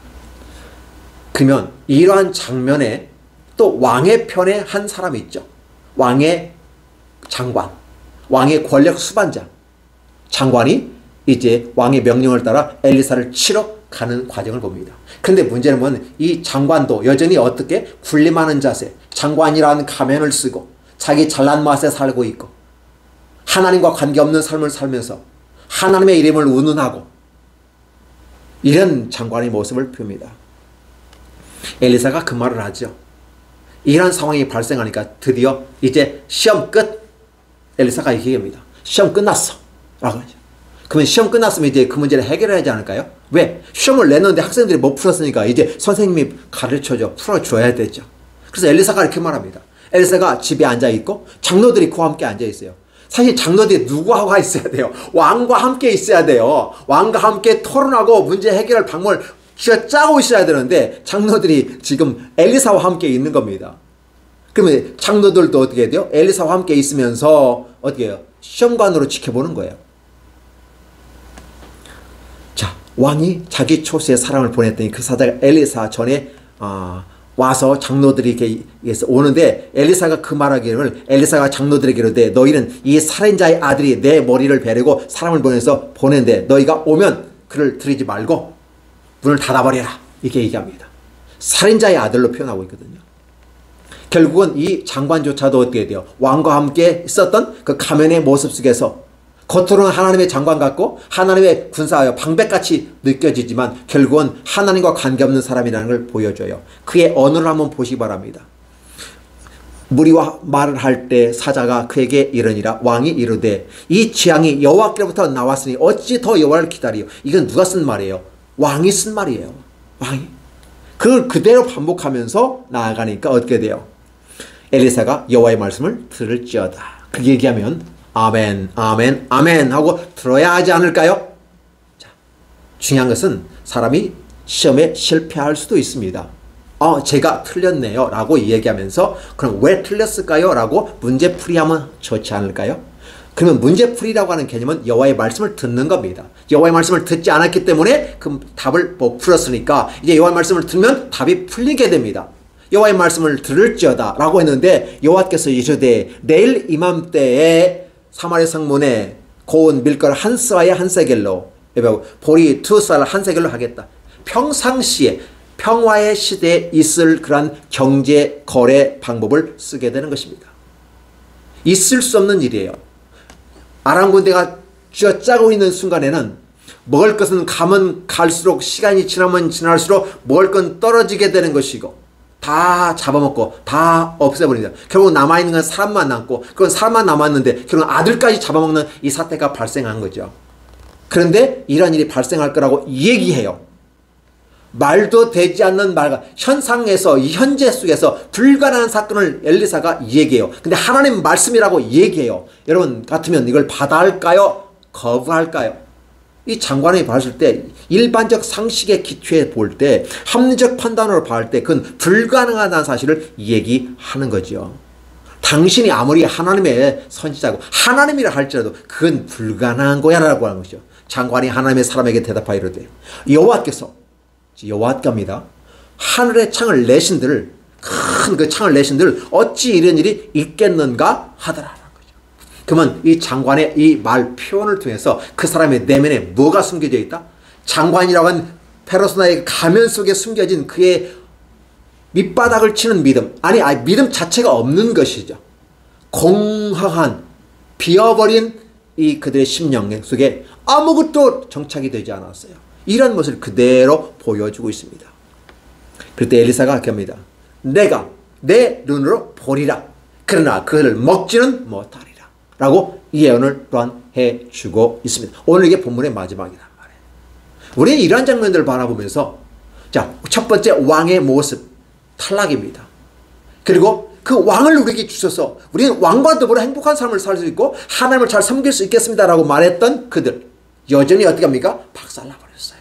그러면 이러한 장면에 또 왕의 편에 한 사람이 있죠. 왕의 장관, 왕의 권력 수반자 장관이 이제 왕의 명령을 따라 엘리사를 치러 가는 과정을 봅니다. 그런데 문제는 뭐냐면 이 장관도 여전히 어떻게 군림하는 자세, 장관이라는 가면을 쓰고 자기 잘난 맛에 살고 있고 하나님과 관계없는 삶을 살면서 하나님의 이름을 운운하고 이런 장관의 모습을 봅니다. 엘리사가 그 말을 하죠. 이런 상황이 발생하니까 드디어 이제 시험 끝. 엘리사가 얘기합니다. 시험 끝났어 라고 하죠. 그러면 시험 끝났으면 이제 그 문제를 해결해야 하지 않을까요? 왜? 시험을 냈는데 학생들이 못 풀었으니까 이제 선생님이 가르쳐줘, 풀어줘야 되죠. 그래서 엘리사가 이렇게 말합니다. 엘리사가 집에 앉아있고 장로들이 그와 함께 앉아있어요. 사실 장로들이 누구하고 있어야 돼요? 왕과 함께 있어야 돼요. 왕과 함께 토론하고 문제 해결할 방법을 짜고 있어야 되는데 장로들이 지금 엘리사와 함께 있는 겁니다. 그러면 장로들도 어떻게 해야 돼요? 엘리사와 함께 있으면서 어떻게 해요? 시험관으로 지켜보는 거예요. 자, 왕이 자기 초수의 사람을 보냈더니 그 사자가 엘리사 전에 와서 장로들이 이렇게 오는데 엘리사가 그 말하기를 엘리사가 장로들에게 이르되 너희는 이 살인자의 아들이 내 머리를 베려고 사람을 보내서 보낸데 너희가 오면 그를 들이지 말고 문을 닫아버려라 이렇게 얘기합니다. 살인자의 아들로 표현하고 있거든요. 결국은 이 장관조차도 어떻게 돼요? 왕과 함께 있었던 그 가면의 모습 속에서 겉으로는 하나님의 장관 같고 하나님의 군사여 방백같이 느껴지지만 결국은 하나님과 관계없는 사람이라는 걸 보여줘요. 그의 언어를 한번 보시기 바랍니다. 무리와 말을 할 때 사자가 그에게 이르니라. 왕이 이르되 이 재앙이 여호와께로부터 나왔으니 어찌 더 여호와를 기다리요. 이건 누가 쓴 말이에요? 왕이 쓴 말이에요. 왕이. 그걸 그대로 반복하면서 나아가니까 어떻게 돼요? 엘리사가 여호와의 말씀을 들을지어다. 그 얘기하면 아멘, 아멘, 아멘 하고 들어야 하지 않을까요? 자, 중요한 것은 사람이 시험에 실패할 수도 있습니다. 제가 틀렸네요 라고 얘기하면서 그럼 왜 틀렸을까요? 라고 문제풀이하면 좋지 않을까요? 그러면 문제풀이라고 하는 개념은 여호와의 말씀을 듣는 겁니다. 여호와의 말씀을 듣지 않았기 때문에 그 답을 못 풀었으니까 이제 여호와의 말씀을 들으면 답이 풀리게 됩니다. 여호와의 말씀을 들을지어다 라고 했는데 여호와께서 이르되 내일 이맘때에 사마리아 성문에 고운 밀가루 한 스와에 한 세겔로 보리 두 쌀 한 세겔로 하겠다. 평상시에 평화의 시대에 있을 그런 경제 거래 방법을 쓰게 되는 것입니다. 있을 수 없는 일이에요. 아람 군대가 쥐어짜고 있는 순간에는 먹을 것은 가면 갈수록 시간이 지나면 지날수록 먹을 건 떨어지게 되는 것이고 다 잡아먹고 다 없애버립니다. 결국 남아있는 건 사람만 남고 그건 사람만 남았는데 결국 아들까지 잡아먹는 이 사태가 발생한 거죠. 그런데 이런 일이 발생할 거라고 얘기해요. 말도 되지 않는 말과 현상에서 이 현재 속에서 불가능한 사건을 엘리사가 얘기해요. 근데 하나님 말씀이라고 얘기해요. 여러분 같으면 이걸 받아할까요? 거부할까요? 이 장관이 봤을 때 일반적 상식의 기초에 볼 때 합리적 판단으로 봤을 때 그건 불가능하다는 사실을 얘기하는 거죠. 당신이 아무리 하나님의 선지자고 하나님이라 할지라도 그건 불가능한 거야 라고 하는 것이죠. 장관이 하나님의 사람에게 대답하여 이르되 여호와께서 여호와께입니다. 하늘의 창을 내신들 큰 그 창을 내신들 어찌 이런 일이 있겠는가 하더라. 그러면 이 장관의 이 말 표현을 통해서 그 사람의 내면에 뭐가 숨겨져 있다? 장관이라고 하는 페르소나의 가면 속에 숨겨진 그의 밑바닥을 치는 믿음, 아니 믿음 자체가 없는 것이죠. 공허한 비어버린 이 그들의 심령 속에 아무것도 정착이 되지 않았어요. 이런 것을 그대로 보여주고 있습니다. 그럴 때 엘리사가 이렇게 합니다. 내가 내 눈으로 보리라. 그러나 그를 먹지는 못하리라. 라고 예언을 또한 해주고 있습니다. 오늘 이게 본문의 마지막이란 말이에요. 우리는 이러한 장면들을 바라보면서 자, 첫 번째 왕의 모습 탈락입니다. 그리고 그 왕을 우리에게 주셔서 우리는 왕과 더불어 행복한 삶을 살 수 있고 하나님을 잘 섬길 수 있겠습니다 라고 말했던 그들 여전히 어떻게 합니까? 박살나버렸어요.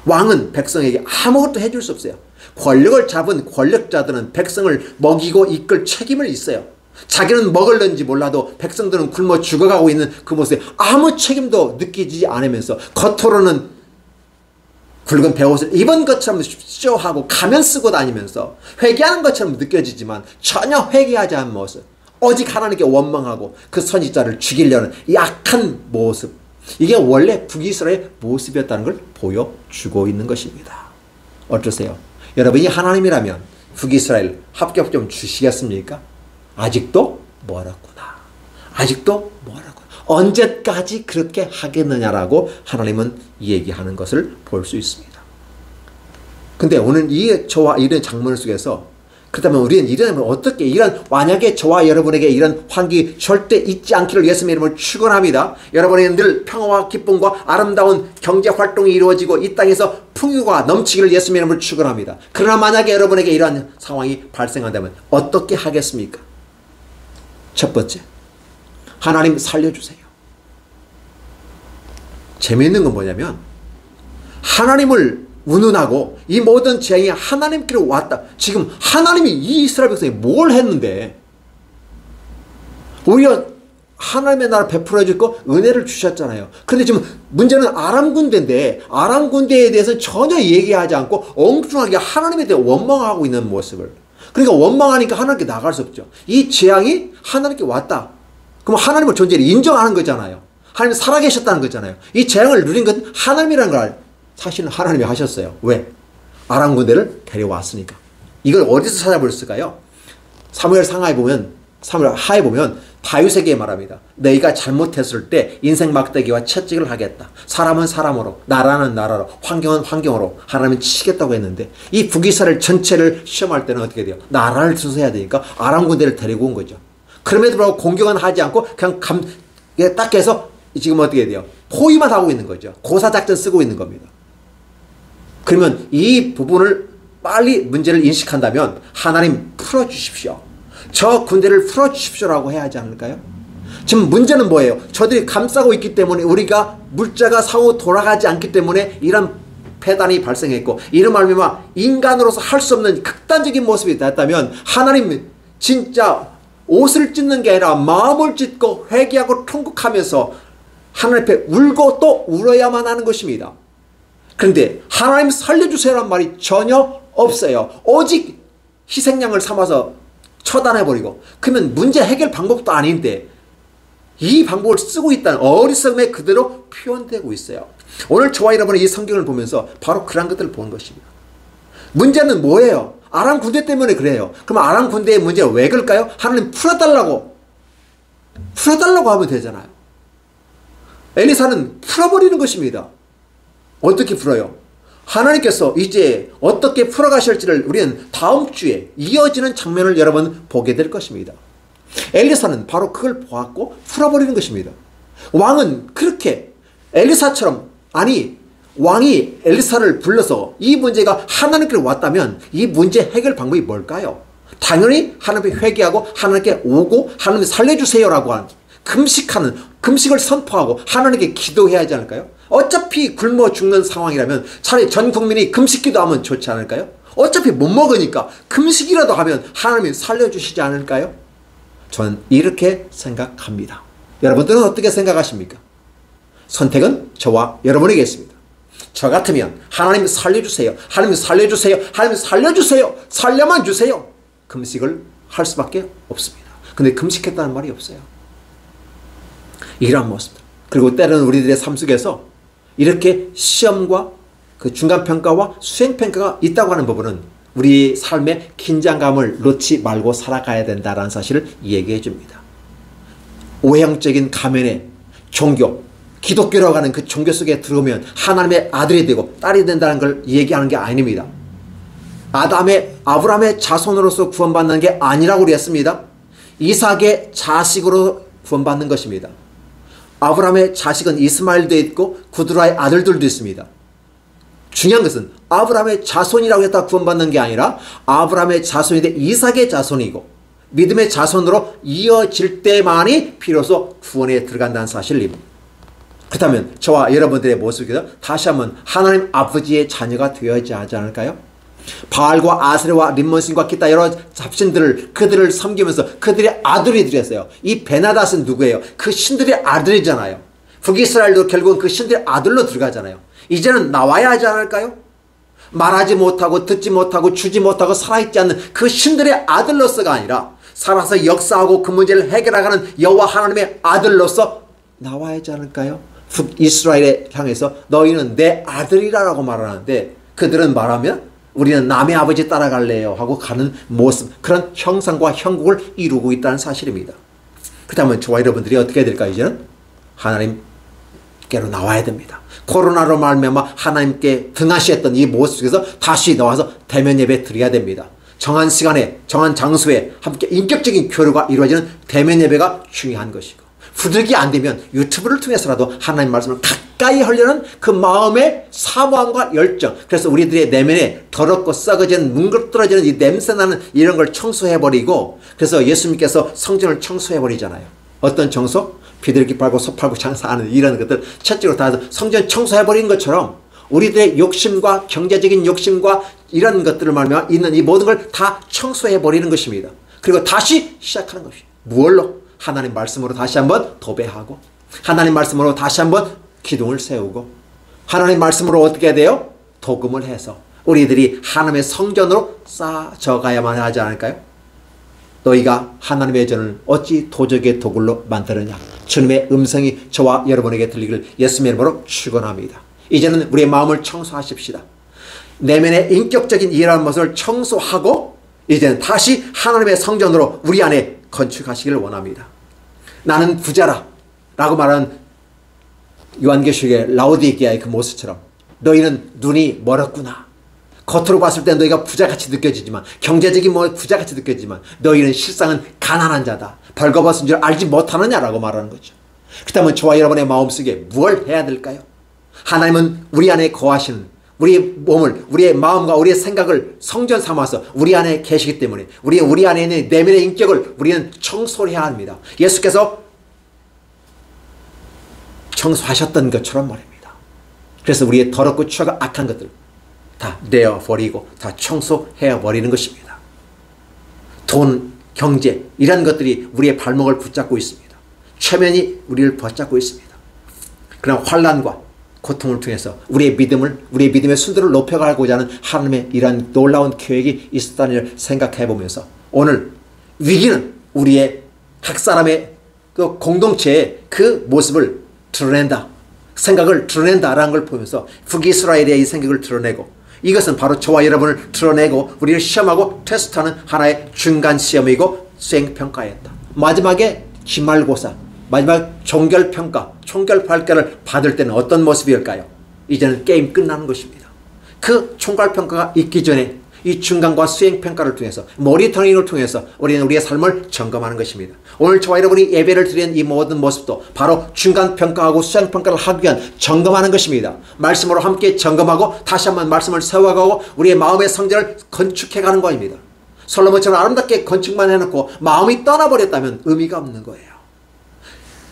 왕은 백성에게 아무것도 해줄 수 없어요. 권력을 잡은 권력자들은 백성을 먹이고 이끌 책임을 있어요. 자기는 먹을는지 몰라도 백성들은 굶어 죽어가고 있는 그 모습에 아무 책임도 느끼지 않으면서 겉으로는 굵은 베옷을 입은 것처럼 쇼하고 가면 쓰고 다니면서 회개하는 것처럼 느껴지지만 전혀 회개하지 않은 모습, 오직 하나님께 원망하고 그 선지자를 죽이려는 약한 모습, 이게 원래 북이스라엘의 모습이었다는 걸 보여주고 있는 것입니다. 어떠세요? 여러분이 하나님이라면 북이스라엘 합격 좀 주시겠습니까? 아직도 멀었구나. 아직도 멀었구나. 언제까지 그렇게 하겠느냐라고 하나님은 얘기하는 것을 볼 수 있습니다. 근데 오늘 저와 이런 장면 속에서 그렇다면 우리는 이런 어떻게 이런 만약에 저와 여러분에게 이런 환기 절대 있지 않기를 예수님의 이름으로 축원합니다. 여러분에게 늘 평화와 기쁨과 아름다운 경제 활동이 이루어지고 이 땅에서 풍요가 넘치기를 예수님의 이름으로 축원합니다. 그러나 만약에 여러분에게 이러한 상황이 발생한다면 어떻게 하겠습니까? 첫 번째, 하나님 살려주세요. 재미있는 건 뭐냐면 하나님을 운운하고 이 모든 재앙이 하나님께로 왔다. 지금 하나님이 이 이스라엘 백성이 뭘 했는데 오히려 하나님의 나라 베풀어 주고 은혜를 주셨잖아요. 그런데 지금 문제는 아람 군대인데 아람 군대에 대해서는 전혀 얘기하지 않고 엉뚱하게 하나님에 대해 원망하고 있는 모습을, 그러니까 원망하니까 하나님께 나갈 수 없죠. 이 재앙이 하나님께 왔다. 그럼 하나님의 존재를 인정하는 거잖아요. 하나님 살아계셨다는 거잖아요. 이 재앙을 누린 건 하나님이라는 걸 사실은 하나님이 하셨어요. 왜? 아람 군대를 데려왔으니까. 이걸 어디서 찾아볼 수가요? 사무엘 상하에 보면, 사무엘 하에 보면 다윗에게 말합니다. 너희가 잘못했을 때 인생 막대기와 채찍을 하겠다. 사람은 사람으로, 나라는 나라로, 환경은 환경으로 하나님은 치겠다고 했는데 이 북이스라엘 전체를 시험할 때는 어떻게 돼요? 나라를 수서해야 되니까 아람 군대를 데리고 온 거죠. 그럼에도 불구하고 공격은 하지 않고 그냥 딱 해서 지금 어떻게 돼요? 포위만 하고 있는 거죠. 고사작전 쓰고 있는 겁니다. 그러면 이 부분을 빨리 문제를 인식한다면 하나님 풀어주십시오. 저 군대를 풀어주십시오라고 해야 하지 않을까요? 지금 문제는 뭐예요? 저들이 감싸고 있기 때문에 우리가 물자가 상호 돌아가지 않기 때문에 이런 폐단이 발생했고 이런 말미암아 인간으로서 할 수 없는 극단적인 모습이 됐다면 하나님 진짜 옷을 찢는 게 아니라 마음을 찢고 회개하고 통곡하면서 하나님 앞에 울고 또 울어야만 하는 것입니다. 그런데 하나님 살려주세요란 말이 전혀 없어요. 오직 희생양을 삼아서 처단해버리고, 그러면 문제 해결 방법도 아닌데 이 방법을 쓰고 있다는 어리석음에 그대로 표현되고 있어요. 오늘 저와 여러분이 이 성경을 보면서 바로 그런 것들을 보는 것입니다. 문제는 뭐예요? 아람 군대 때문에 그래요. 그럼 아람 군대의 문제가 왜 그럴까요? 하나님 풀어달라고 하면 되잖아요. 엘리사는 풀어버리는 것입니다. 어떻게 풀어요? 하나님께서 이제 어떻게 풀어가실지를 우리는 다음 주에 이어지는 장면을 여러분 보게 될 것입니다. 엘리사는 바로 그걸 보았고 풀어버리는 것입니다. 왕은 그렇게 엘리사처럼, 아니 왕이 엘리사를 불러서 이 문제가 하나님께로 왔다면 이 문제 해결 방법이 뭘까요? 당연히 하나님께 회개하고 하나님께 오고 하나님 살려주세요라고 하는 금식을 선포하고 하나님께 기도해야 하지 않을까요? 어차피 굶어 죽는 상황이라면 차라리 전 국민이 금식기도 하면 좋지 않을까요? 어차피 못 먹으니까 금식이라도 하면 하나님이 살려주시지 않을까요? 저는 이렇게 생각합니다. 여러분들은 어떻게 생각하십니까? 선택은 저와 여러분에게 있습니다. 저 같으면 하나님 살려주세요. 하나님 살려주세요. 하나님 살려주세요. 살려만 주세요. 금식을 할 수밖에 없습니다. 근데 금식했다는 말이 없어요. 이러한 모습들. 그리고 때로는 우리들의 삶 속에서 이렇게 시험과 그 중간평가와 수행평가가 있다고 하는 부분은 우리 삶의 긴장감을 놓지 말고 살아가야 된다는 사실을 얘기해 줍니다. 오형적인 가면의 종교, 기독교라고 하는 그 종교 속에 들어오면 하나님의 아들이 되고 딸이 된다는 걸 얘기하는 게 아닙니다. 아브라함의 자손으로서 구원받는 게 아니라고 그랬습니다. 이삭의 자식으로 구원받는 것입니다. 아브라함의 자식은 이스마엘도 있고 구드라의 아들들도 있습니다. 중요한 것은 아브라함의 자손이라고 했다 구원받는 게 아니라 아브라함의 자손인데 이삭의 자손이고 믿음의 자손으로 이어질 때만이 비로소 구원에 들어간다는 사실입니다. 그렇다면 저와 여러분들의 모습에서 다시 한번 하나님 아버지의 자녀가 되어야지 하지 않을까요? 바알과 아세라와 림몬신과 기타 여러 잡신들을 그들을 섬기면서 그들의 아들이 되었어요. 이 베나닷은 누구예요? 그 신들의 아들이잖아요. 북이스라엘도 결국은 그 신들의 아들로 들어가잖아요. 이제는 나와야 하지 않을까요? 말하지 못하고 듣지 못하고 주지 못하고 살아있지 않는 그 신들의 아들로서가 아니라 살아서 역사하고 그 문제를 해결하는 여호와 하나님의 아들로서 나와야 하지 않을까요? 북이스라엘에 향해서 너희는 내 아들이라고 말하는데 그들은 말하면 우리는 남의 아버지 따라갈래요 하고 가는 모습, 그런 형상과 형국을 이루고 있다는 사실입니다. 그렇다면 저와 여러분들이 어떻게 해야 될까요? 이제는 하나님께로 나와야 됩니다. 코로나로 말미암아 하나님께 등하시했던 이 모습 속에서 다시 나와서 대면 예배 드려야 됩니다. 정한 시간에 정한 장소에 함께 인격적인 교류가 이루어지는 대면 예배가 중요한 것이고, 부득이 안 되면 유튜브를 통해서라도 하나님 말씀을 가까이 하려는 그 마음의 사모함과 열정, 그래서 우리들의 내면에 더럽고 썩어진 뭉그러뜨려지는 이 냄새나는 이런 걸 청소해버리고, 그래서 예수님께서 성전을 청소해버리잖아요. 어떤 청소? 비둘기 팔고 소 팔고 장사하는 이런 것들 첫째로 다 해서 성전 청소해버리는 것처럼 우리들의 욕심과 경제적인 욕심과 이런 것들을 말미암아 있는 이 모든 걸 다 청소해버리는 것입니다. 그리고 다시 시작하는 것입니다. 무엇로? 하나님 말씀으로 다시 한번 도배하고, 하나님 말씀으로 다시 한번 기둥을 세우고, 하나님 말씀으로 어떻게 해야 돼요? 도금을 해서 우리들이 하나님의 성전으로 쌓아져 가야만 하지 않을까요? 너희가 하나님의 전을 어찌 도적의 도굴로 만드느냐. 주님의 음성이 저와 여러분에게 들리기를 예수님의 이름으로 축원합니다. 이제는 우리의 마음을 청소하십시다. 내면의 인격적인 이러한 것을 청소하고 이제는 다시 하나님의 성전으로 우리 안에 건축하시기를 원합니다. 나는 부자라 라고 말하는 요한계시록의 라오디게아의 그 모습처럼 너희는 눈이 멀었구나. 겉으로 봤을 때 너희가 부자같이 느껴지지만, 경제적인 부자같이 느껴지지만 너희는 실상은 가난한 자다. 벌거벗은 줄 알지 못하느냐라고 말하는 거죠. 그렇다면 저와 여러분의 마음속에 무엇을 해야 될까요? 하나님은 우리 안에 거하시는, 우리의 몸을, 우리의 마음과 우리의 생각을 성전 삼아서 우리 안에 계시기 때문에 우리 안에 있는 내면의 인격을 우리는 청소를 해야 합니다. 예수께서 청소하셨던 것처럼 말입니다. 그래서 우리의 더럽고 추하고 악한 것들 다 내어버리고 다 청소해버리는 것입니다. 돈, 경제 이런 것들이 우리의 발목을 붙잡고 있습니다. 최면이 우리를 붙잡고 있습니다. 그러나 환난과 고통을 통해서 우리의 믿음의 순도를 높여가고자 하는 하나님의 이러한 놀라운 계획이 있었다는 걸 생각해 보면서 오늘 위기는 우리의 각 사람의 그 공동체의 그 모습을 드러낸다, 생각을 드러낸다라는 걸 보면서 북이스라엘의 이 생각을 드러내고, 이것은 바로 저와 여러분을 드러내고 우리를 시험하고 테스트하는 하나의 중간 시험이고 수행평가였다. 마지막에 기말고사, 마지막 종결평가, 총결발표를 받을 때는 어떤 모습일까요? 이제는 게임 끝나는 것입니다. 그 총괄평가가 있기 전에 이 중간과 수행평가를 통해서, 모니터링을 통해서 우리는 우리의 삶을 점검하는 것입니다. 오늘 저와 여러분이 예배를 드리는 이 모든 모습도 바로 중간평가하고 수행평가를 하기 위한 점검하는 것입니다. 말씀으로 함께 점검하고 다시 한번 말씀을 세워가고 우리의 마음의 성전을 건축해가는 것입니다. 솔로몬처럼 아름답게 건축만 해놓고 마음이 떠나버렸다면 의미가 없는 거예요.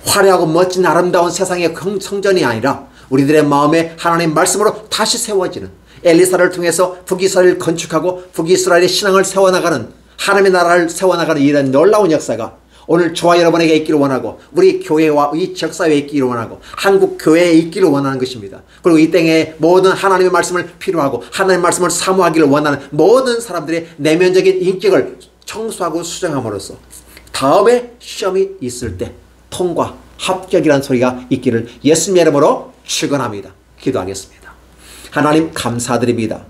화려하고 멋진 아름다운 세상의 성전이 아니라 우리들의 마음에 하나님 말씀으로 다시 세워지는, 엘리사를 통해서 북이스라엘을 건축하고 북이스라엘의 신앙을 세워나가는, 하나님의 나라를 세워나가는 이런 놀라운 역사가 오늘 저와 여러분에게 있기를 원하고, 우리 교회와 이 지역사회에 있기를 원하고, 한국 교회에 있기를 원하는 것입니다. 그리고 이 땅에 모든 하나님의 말씀을 필요하고 하나님의 말씀을 사모하기를 원하는 모든 사람들의 내면적인 인격을 청소하고 수정함으로써 다음에 시험이 있을 때 통과, 합격이라는 소리가 있기를 예수님의 이름으로 축원합니다. 기도하겠습니다. 하나님 감사드립니다.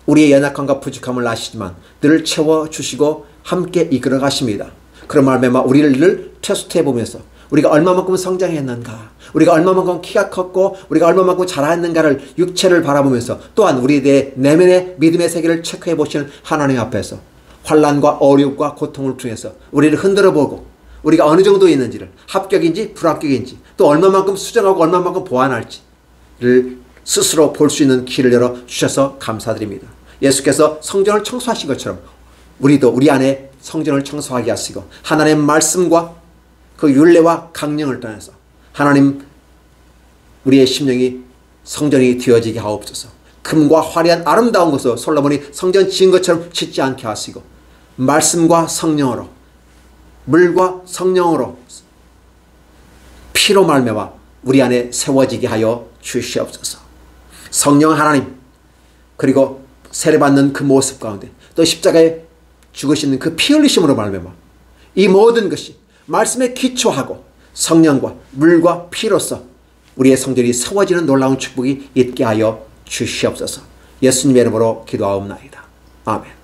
우리의 연약함과 부족함을 아시지만 늘 채워주시고 함께 이끌어 가십니다. 그런 말미암아 우리를 늘 테스트해 보면서 우리가 얼마만큼 성장했는가, 우리가 얼마만큼 키가 컸고 우리가 얼마만큼 잘했는가를, 육체를 바라보면서 또한 우리의 내면의 믿음의 세계를 체크해 보시는 하나님 앞에서 환난과 어려움과 고통을 통해서 우리를 흔들어 보고 우리가 어느 정도 있는지를, 합격인지 불합격인지, 또 얼마만큼 수정하고 얼마만큼 보완할지를 스스로 볼 수 있는 길을 열어 주셔서 감사드립니다. 예수께서 성전을 청소하신 것처럼 우리도 우리 안에 성전을 청소하게 하시고 하나님의 말씀과 그 율례와 강령을 떠나서 하나님 우리의 심령이 성전이 되어지게 하옵소서. 금과 화려한 아름다운 것으로 솔로몬이 성전 지은 것처럼 짓지 않게 하시고 말씀과 성령으로, 물과 성령으로, 피로 말미암아 우리 안에 세워지게 하여 주시옵소서. 성령 하나님, 그리고 세례받는 그 모습 가운데 또 십자가에 죽으시는 그 피 흘리심으로 말미암아 이 모든 것이 말씀에 기초하고 성령과 물과 피로서 우리의 성전이 세워지는 놀라운 축복이 있게 하여 주시옵소서. 예수님의 이름으로 기도하옵나이다. 아멘.